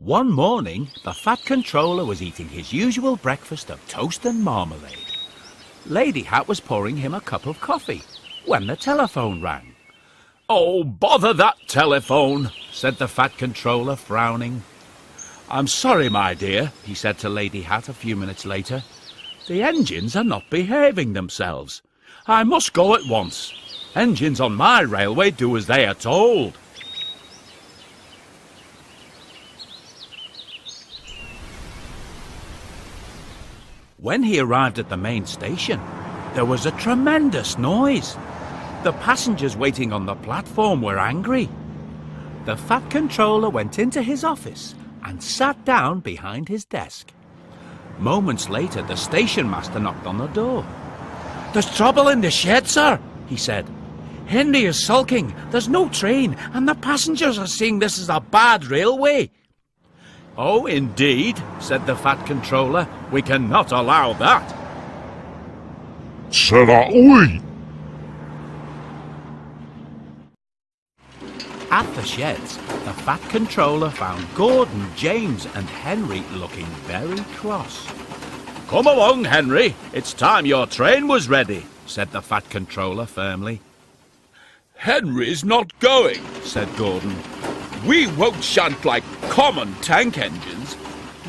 One morning, the Fat Controller was eating his usual breakfast of toast and marmalade. Lady Hat was pouring him a cup of coffee when the telephone rang. "Oh, bother that telephone," said the Fat Controller, frowning. "I'm sorry, my dear," he said to Lady Hat a few minutes later. "The engines are not behaving themselves. I must go at once. Engines on my railway do as they are told." When he arrived at the main station, there was a tremendous noise. The passengers waiting on the platform were angry. The Fat Controller went into his office and sat down behind his desk. Moments later, the station master knocked on the door. "There's trouble in the shed, sir," he said. "Henry is sulking, there's no train, and the passengers are saying this is a bad railway." "Oh, indeed," said the Fat Controller. "We cannot allow that." Será hoy. At the sheds, the Fat Controller found Gordon, James and Henry looking very cross. "Come along, Henry. It's time your train was ready," said the Fat Controller firmly. "Henry's not going," said Gordon. "We won't shunt like common tank engines.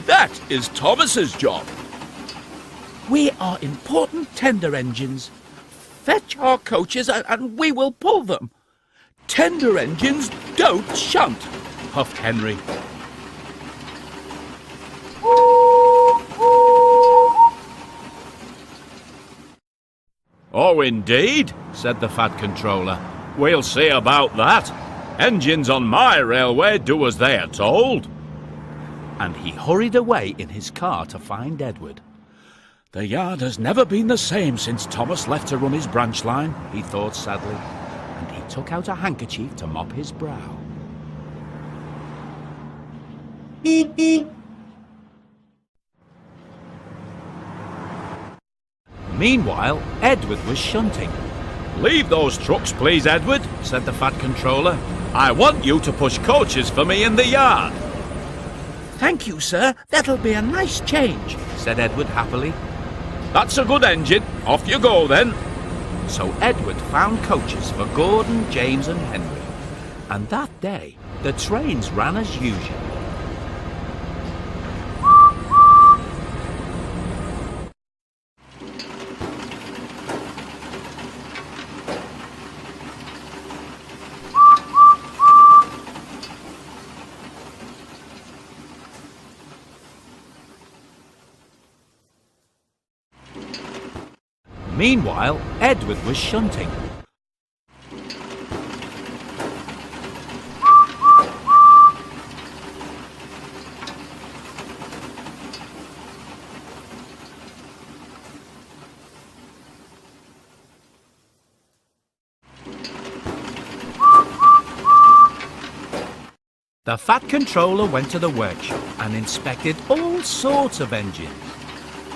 That is Thomas's job." "We are important tender engines. Fetch our coaches and we will pull them." "Tender engines don't shunt," puffed Henry. "Oh, indeed," said the Fat Controller. "We'll see about that. Engines on my railway do as they are told." And he hurried away in his car to find Edward. "The yard has never been the same since Thomas left to run his branch line," he thought sadly, and he took out a handkerchief to mop his brow. Meanwhile, Edward was shunting. "Leave those trucks, please, Edward," said the Fat Controller. "I want you to push coaches for me in the yard." "Thank you, sir. That'll be a nice change," said Edward happily. "That's a good engine. Off you go, then." So Edward found coaches for Gordon, James and Henry. And that day, the trains ran as usual. Meanwhile, Edward was shunting. The Fat Controller went to the workshop and inspected all sorts of engines.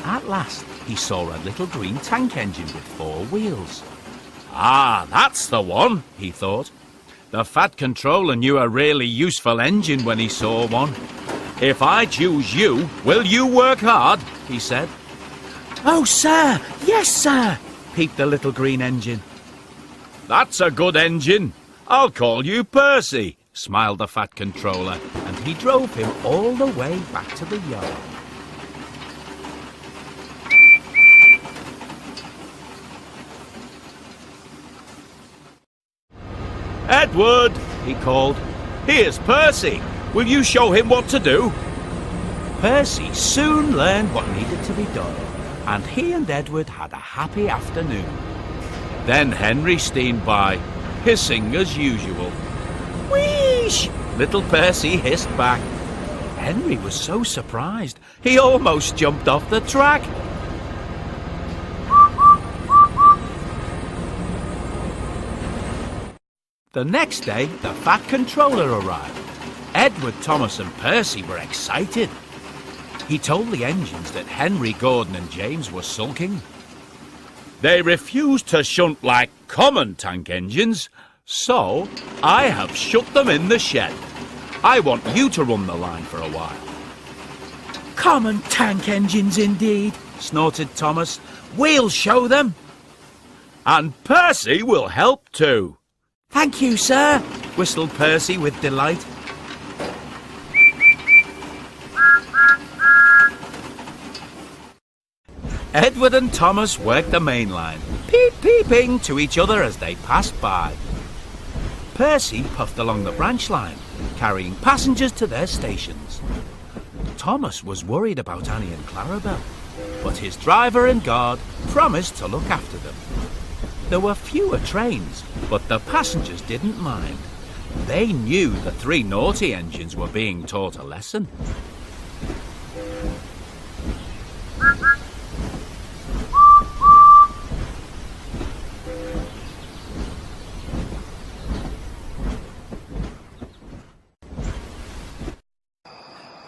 At last, he saw a little green tank engine with 4 wheels. "Ah, that's the one," he thought. The Fat Controller knew a really useful engine when he saw one. "If I choose you, will you work hard?" he said. "Oh, sir! Yes, sir!" peeped the little green engine. "That's a good engine. I'll call you Percy," smiled the Fat Controller, and he drove him all the way back to the yard. "Edward," he called, "here's Percy. Will you show him what to do?" Percy soon learned what needed to be done, and he and Edward had a happy afternoon. Then Henry steamed by, hissing as usual. "Wheesh!" little Percy hissed back. Henry was so surprised, he almost jumped off the track. The next day, the Fat Controller arrived. Edward, Thomas and Percy were excited. He told the engines that Henry, Gordon and James were sulking. "They refused to shunt like common tank engines, so I have shut them in the shed. I want you to run the line for a while. Common tank engines indeed, snorted Thomas. We'll show them. And Percy will help too. Thank you, sir, Whistled Percy with delight. Edward and Thomas worked the main line, peeping to each other as they passed by. Percy puffed along the branch line, carrying passengers to their stations. Thomas was worried about Annie and Clarabel, but his driver and guard promised to look after them. There were fewer trains, but the passengers didn't mind. They knew the three naughty engines were being taught a lesson.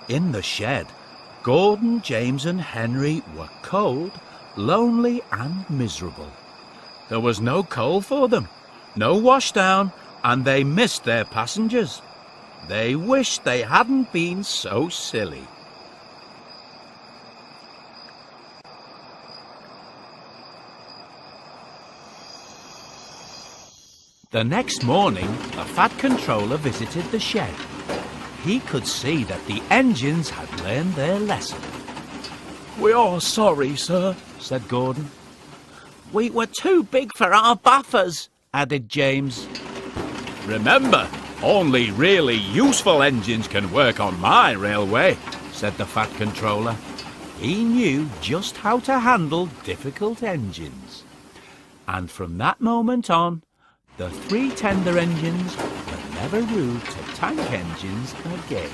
In the shed, Gordon, James and Henry were cold, lonely and miserable. There was no coal for them, no washdown, and they missed their passengers. They wished they hadn't been so silly. The next morning, the Fat Controller visited the shed. He could see that the engines had learned their lesson. We are sorry, sir, said Gordon. We were too big for our buffers, added James. Remember, only really useful engines can work on my railway, said the Fat Controller. He knew just how to handle difficult engines. And from that moment on, the three tender engines were never rude to tank engines again.